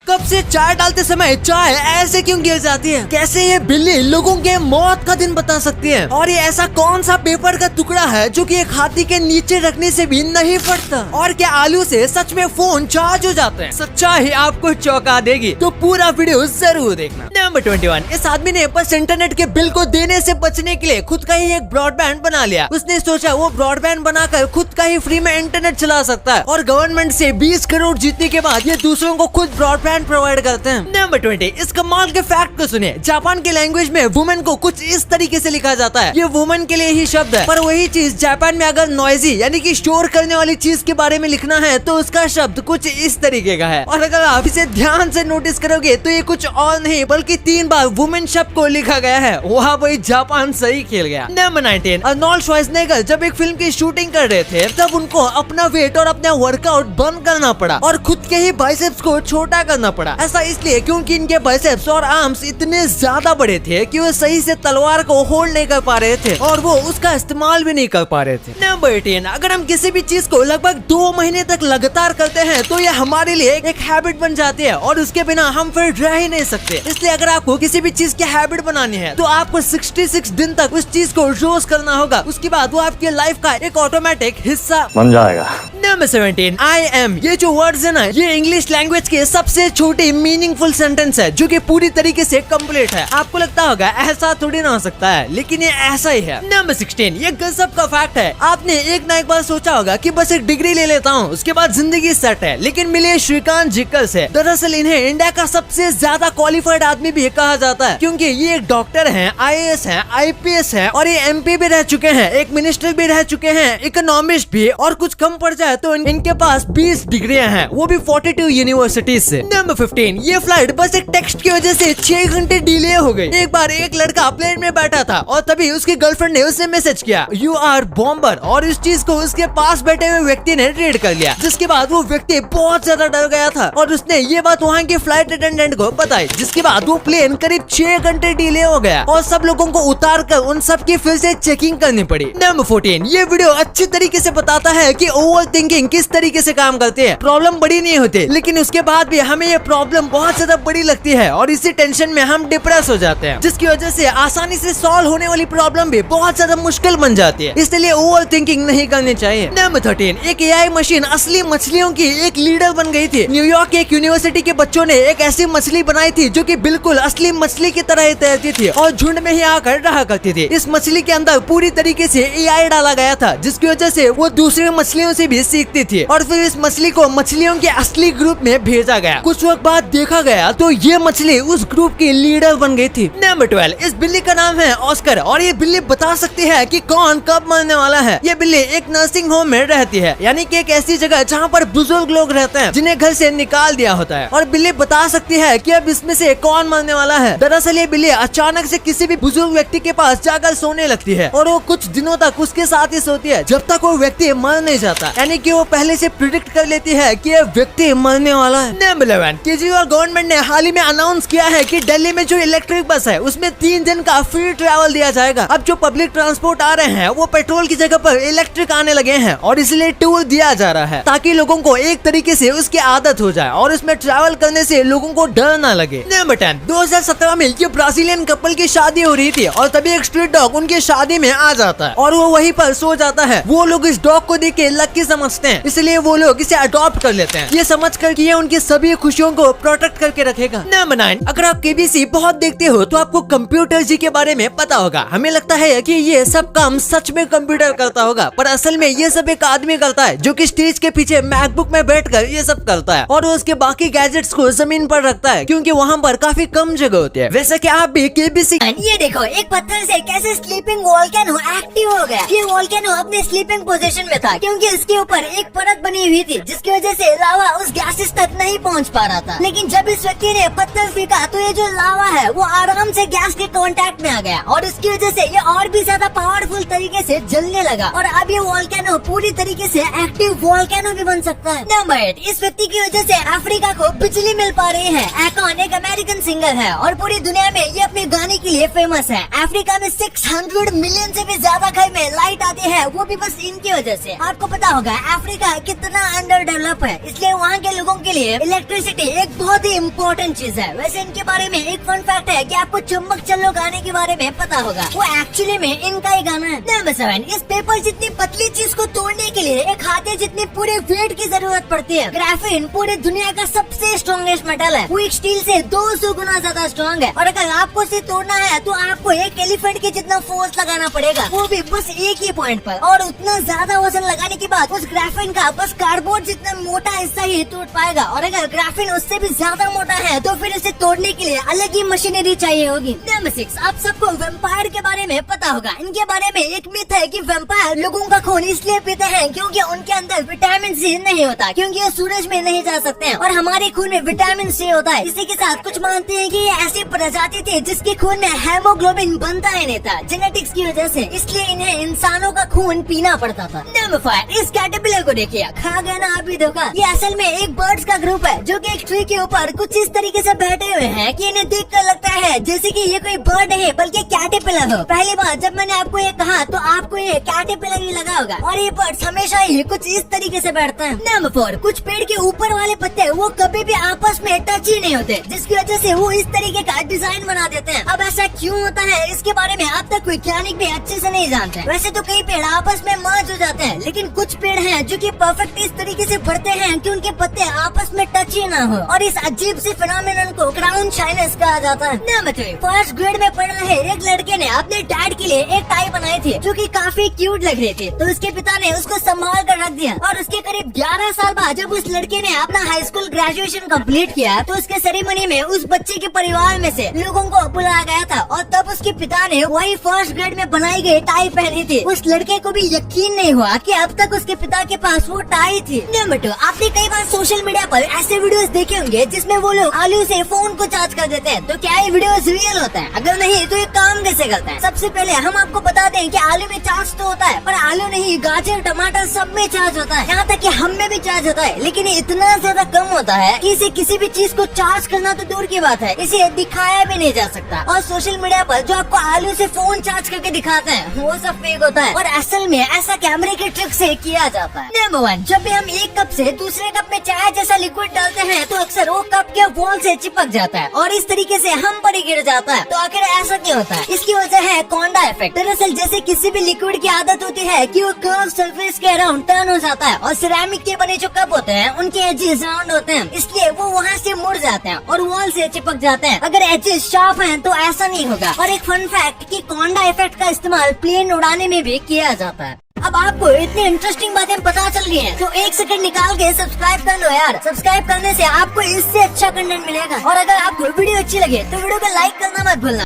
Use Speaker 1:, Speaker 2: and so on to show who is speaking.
Speaker 1: Cup से चाय डालते समय चाय ऐसे क्यों गिर जाती है? कैसे ये बिल्ली लोगों के मौत का दिन बता सकती है? और ये ऐसा कौन सा पेपर का टुकड़ा है जो कि एक हाथी के नीचे रखने से भी नहीं फटता? और क्या आलू से सच में फोन चार्ज हो जाते हैं? सच्चाई आपको चौंका देगी, तो पूरा वीडियो जरूर देखना। नंबर 21, इस आदमी ने बस इंटरनेट के बिल को देने से बचने के लिए खुद का ही एक ब्रॉडबैंड बना लिया। उसने सोचा वो ब्रॉडबैंड बनाकर खुद का ही फ्री में इंटरनेट चला सकता है और गवर्नमेंट से 20 करोड़ जीतने के बाद ये दूसरों को खुद ब्रॉडबैंड प्रोवाइड करते हैं। नंबर 20, इस कमाल के फैक्ट को सुनिए। जापान की लैंग्वेज में वुमेन को कुछ इस तरीके से लिखा जाता है। ये वुमेन के लिए ही शब्द है, पर वही चीज जापान में अगर नॉइजी यानी कि शोर करने वाली चीज के बारे में लिखना है तो उसका शब्द कुछ इस तरीके का है। और अगर आप इसे ध्यान से नोटिस करोगे तो ये कुछ और नहीं बल्कि 3 बार वुमेन शब्द को लिखा गया है। वहाँ भाई जापान सही खेल गया। नंबर 19, अर्नोल्ड श्वार्ज़नेगर जब एक फिल्म की शूटिंग कर रहे थे तब उनको अपना वेट और अपना वर्कआउट बंद करना पड़ा और खुद के ही बाइसेप्स को छोटा करना पड़ा। ऐसा इसलिए क्योंकि इनके बाइसेप्स और आर्म्स इतने ज्यादा बड़े थे कि वो सही से तलवार को होल्ड नहीं कर पा रहे थे और वो उसका इस्तेमाल भी नहीं कर पा रहे थे। नंबर 18, अगर हम किसी भी चीज को लगभग 2 महीने तक लगातार करते हैं तो ये हमारे लिए एक हैबिट बन जाती है और उसके बिना हम फिर रह ही नहीं सकते। इसलिए अगर आपको किसी भी चीज की हैबिट बनानी है तो आपको 66 दिन तक उस चीज को रोज करना होगा। उसके बाद वो आपकी लाइफ का एक ऑटोमेटिक हिस्सा बन जाएगा। नंबर 17, आई एम, ये जो वर्ड्स है ना, ये इंग्लिश लैंग्वेज के सबसे छोटी मीनिंगफुल सेंटेंस है जो कि पूरी तरीके से कंप्लीट है। आपको लगता होगा ऐसा थोड़ी ना हो सकता है, लेकिन ये ऐसा ही है। नंबर 16, ये गजब का फैक्ट है। आपने एक ना एक बार सोचा होगा कि बस एक डिग्री ले लेता हूँ उसके बाद जिंदगी सेट है, लेकिन मिले श्रीकांत जिक्कल से। दरअसल इन्हें इंडिया का सबसे ज्यादा क्वालिफाइड आदमी भी कहा जाता है क्योंकि ये एक डॉक्टर हैं, IAS हैं, IPS हैं और ये MP भी रह चुके हैं, एक मिनिस्टर भी रह चुके हैं, इकोनॉमिस्ट भी, और कुछ कम पड़ जाए तो इनके पास 20 डिग्रियां हैं, वो भी 42 यूनिवर्सिटीज से। नंबर 15, ये फ्लाइट बस एक टेक्स्ट की वजह से 6 घंटे डिले हो गई। एक बार एक लड़का प्लेन में बैठा था और तभी उसकी गर्लफ्रेंड ने उसे मैसेज किया यू आर बॉम्बर, और इस चीज को उसके पास बैठे हुए व्यक्ति ने रीड कर लिया, जिसके बाद वो व्यक्ति बहुत ज्यादा डर गया था और उसने ये बात वहाँ के फ्लाइट अटेंडेंट को बताई, जिसके बाद वो प्लेन करीब 6 घंटे डिले हो गया और सब लोगों को उतार कर उन सब की फिर से चेकिंग करनी पड़ी। नंबर 14, ये वीडियो अच्छी तरीके से बताता है कि ओवर थिंकिंग किस तरीके से काम करती है। प्रॉब्लम बड़ी नहीं होती लेकिन उसके बाद भी हमें ये प्रॉब्लम बहुत ज्यादा बड़ी लगती है और इसी टेंशन में हम डिप्रेस हो जाते हैं, जिसकी वजह से आसानी से सॉल्व होने वाली प्रॉब्लम भी बहुत ज्यादा मुश्किल बन जाती है। इसलिए ओवर थिंकिंग नहीं करनी चाहिए। नंबर 13, एक AI मशीन असली मछलियों की एक लीडर बन गई थी। न्यूयॉर्क के एक यूनिवर्सिटी के बच्चों ने एक ऐसी मछली बनाई थी जो कि बिल्कुल असली मछली की तरह ही तैरती थी और झुंड में ही आकर रहा करती थी। इस मछली के अंदर पूरी तरीके से AI डाला गया था, जिसकी वजह से वो दूसरे मछलियों से भी सीखती थी और फिर इस मछली को मछलियों के असली ग्रुप में भेजा गया। कुछ वक्त बाद देखा गया तो ये मछली उस ग्रुप की लीडर बन गई थी। नंबर 12, इस बिल्ली का नाम है ऑस्कर और ये बिल्ली बता सकती है कि कौन कब मरने वाला है। ये बिल्ली एक नर्सिंग होम में रहती है, यानी कि एक ऐसी जगह जहाँ पर बुजुर्ग लोग रहते हैं जिन्हें घर से निकाल दिया होता है, और बिल्ली बता सकती है कि अब इसमें से कौन मरने वाला है। दरअसल ये बिल्ली अचानक से किसी भी बुजुर्ग व्यक्ति के पास जाकर सोने लगती है और वो कुछ दिनों तक उसके साथ ही सोती है जब तक वो व्यक्ति मर नहीं जाता, यानी कि वो पहले से प्रिडिक्ट कर लेती है कि ये व्यक्ति मरने वाला है। नंबर 11, केजरीवाल गवर्नमेंट ने हाल ही में अनाउंस किया है कि दिल्ली में जो इलेक्ट्रिक बस है उसमें 3 दिन का फ्री ट्रैवल दिया जाएगा। अब जो पब्लिक ट्रांसपोर्ट आ रहे हैं वो पेट्रोल की जगह पर इलेक्ट्रिक आने लगे हैं और इसलिए टूर दिया जा रहा है ताकि लोगों को एक तरीके से उसकी आदत हो जाए और इसमें ट्रैवल करने से लोगों को डर ना लगे। नंबर 10, 2017 में ये ब्राजीलियन कपल की शादी हो रही थी और तभी एक स्ट्रीट डॉग उनकी शादी में आ जाता है और वो वहीं पर सो जाता है। वो लोग इस डॉग को देख के लकी समझते हैं, इसलिए वो लोग इसे अडॉप्ट कर लेते हैं, ये समझ कर कि ये उनकी सभी खुशियों को प्रोटेक्ट करके रखेगा। नंबर 9, अगर आप KBC बहुत देखते हो तो आपको कंप्यूटर जी के बारे में पता होगा। हमें लगता है कि ये सब काम सच में कंप्यूटर करता होगा, पर असल में ये सब एक आदमी करता है जो कि स्टेज के पीछे मैकबुक में बैठकर ये सब करता है और उसके बाकी गैजेट्स को जमीन पर रखता है क्योंकि वहाँ पर काफी कम जगह होती है। वैसे कि आप भी KBC।
Speaker 2: ये देखो एक पत्थर से कैसे स्लीपिंग वोल्केनो एक्टिव हो गया। ये वोल्केनो अपने स्लीपिंग पोजीशन में था क्योंकि इसके ऊपर एक परत बनी हुई थी जिसकी वजह से लावा उस गैसेस तक नहीं पहुंच पा रहा था। लेकिन जब इस व्यक्ति ने पत्थर फेंका तो ये जो लावा है वो आराम से गैस के कांटेक्ट में आ गया और इसकी वजह से ये और भी ज्यादा पावरफुल तरीके से जलने लगा और अब ये वोल्केनो पूरी तरीके से एक्टिव वोल्केनो भी बन सकता है। नंबर 8, इस व्यक्ति की वजह से अफ्रीका को बिजली मिल पा रही है। एकॉन एक अमेरिकन सिंगर है और पूरी दुनिया में ये अपने गाने के लिए फेमस है। अफ्रीका में 600 मिलियन से भी ज्यादा घर में लाइट आती है, वो भी बस इनकी वजह से। आपको पता होगा अफ्रीका कितना अंडर डेवलप है, इसलिए वहाँ के लोगों के लिए इलेक्ट्रिसिटी ड्यूरेबिलिटी एक बहुत ही इम्पोर्टेंट चीज है। वैसे इनके बारे में एक फन फैक्ट है कि आपको चुम्बक चलो गाने के बारे में पता होगा, वो एक्चुअली में इनका ही गाना है। नंबर 7, इस पेपर जितनी पतली चीज को तोड़ने के लिए एक हाथे जितनी पूरे वेट की जरूरत पड़ती है। ग्राफीन पूरी दुनिया का सबसे स्ट्रॉन्गेस्ट मेटल है, वो एक स्टील से 200 गुना ज्यादा स्ट्रॉन्ग है। और अगर आपको इसे तोड़ना है तो आपको एक एलिफेंट के जितना फोर्स लगाना पड़ेगा, वो भी बस एक ही पॉइंट पर। और उतना ज्यादा वजन लगाने के बाद उस ग्राफीन का बस कार्डबोर्ड जितना मोटा हिस्सा ही टूट पाएगा। और अगर ग्राफीन उससे भी ज्यादा मोटा है तो फिर इसे तोड़ने के लिए अलग ही मशीनरी चाहिए होगी। नंबर 6, आप सबको वेम्पायर के बारे में पता होगा। इनके बारे में एक मिथ है कि वेम्पायर लोगों का खून इसलिए पीते हैं क्योंकि उनके अंदर विटामिन सी नहीं होता, क्योंकि ये सूरज में नहीं जा सकते हैं और हमारे खून में विटामिन सी होता है। इसी के साथ कुछ मानते हैं कि ये ऐसी प्रजाति थी जिसके खून में हेमोग्लोबिन बनता ही नहीं था जेनेटिक्स की वजह से, इसलिए इन्हें इंसानों का खून पीना पड़ता था। नंबर 5, इस कैटरपिलर को देखिए, खा गया ना अभी धोखा। ये असल में एक बर्ड्स का ग्रुप है जो कि एक ट्री के ऊपर कुछ इस तरीके से बैठे हुए हैं कि इन्हें देख कर लगता है जैसे कि ये कोई बर्ड नहीं बल्कि कैटरपिलर हो। पहली बार जब मैंने आपको ये कहा तो आपको ये कैटरपिलर ही लगा होगा। और ये बर्ड्स हमेशा ही कुछ इस तरीके से बैठते हैं। नंबर 4, कुछ पेड़ के ऊपर वाले पत्ते वो कभी भी आपस में टच ही नहीं होते, जिसकी वजह से वो इस तरीके का डिजाइन बना देते हैं। अब ऐसा क्यों होता है इसके बारे में अब तक वैज्ञानिक भी अच्छे से नहीं जानते। वैसे तो कई पेड़ आपस में मर्ज हो जाते हैं, लेकिन कुछ पेड़ हैं जो कि परफेक्ट इस तरीके से बढ़ते हैं कि उनके पत्ते आपस में टच ही ना हो। और इस अजीब से फिनोमेनन को क्राउन शाइनस कहा जाता है। नंबर 3, फर्स्ट ग्रेड में पढ़ रहे एक लड़के ने अपने डैड के लिए एक टाई बनाई थी जो कि काफी क्यूट लग रही थी, तो उसके पिता ने उसको संभाल कर रख दिया। और उसके करीब 11 साल बाद जब उस लड़के ने अपना हाई स्कूल ग्रेजुएशन कंप्लीट किया तो उसके सेरेमनी में उस बच्चे के परिवार में से लोगों को बुलाया गया था और तब उसके पिता ने वही फर्स्ट ग्रेड में बनाई गई टाई पहनी थी। उस लड़के को भी यकीन नहीं हुआ कि अब तक उसके पिता के पास वो टाई थी। नंबर 2, आपने कई बार सोशल मीडिया पर ऐसे वीडियोस देखे होंगे जिसमें वो लोग आलू से फोन को चार्ज कर देते हैं। तो क्या ये वीडियोस रियल होता है? अगर नहीं तो ये काम कैसे करता है? सबसे पहले हम आपको बता दें कि आलू में चार्ज तो होता है, पर आलू नहीं, गाजर, टमाटर सब में चार्ज होता है। यहाँ तक कि हम में भी चार्ज होता है, लेकिन ये इतना ज्यादा कम होता है कि इसे किसी भी चीज को चार्ज करना तो दूर की बात है, इसे दिखाया भी नहीं जा सकता। और सोशल मीडिया पर जो आपको आलू से फोन चार्ज करके दिखाते हैं वो सब फेक होता है और असल में ऐसा कैमरे के ट्रिक से किया जाता है। नंबर 1, जब भी हम एक कप से दूसरे कप में चाय जैसा लिक्विड डालते हैं तो अक्सर वो कप के वॉल से चिपक जाता है और इस तरीके से हम पर ही गिर जाता है। तो आखिर ऐसा क्यों होता है? इसकी वजह है कोंडा इफेक्ट। दरअसल जैसे किसी भी लिक्विड की आदत होती है कि वो कर्व सरफेस के अराउंड टर्न हो जाता है और सिरेमिक के बने जो कप होते हैं उनके एजेस राउंड होते हैं, इसलिए वो वहाँ से मुड़ जाते हैं और वॉल से चिपक जाते हैं। अगर एजेस शार्प हैं तो ऐसा नहीं होगा। और एक फन फैक्ट कि कोंडा इफेक्ट का इस्तेमाल प्लेन उड़ाने में भी किया जाता है। अब आपको इतनी इंटरेस्टिंग बातें पता चल गई हैं, तो एक सेकंड निकाल के सब्सक्राइब कर लो यार। सब्सक्राइब करने से आपको इससे अच्छा कंटेंट मिलेगा। और अगर आपको वीडियो अच्छी लगे तो वीडियो को लाइक करना मत भूलना।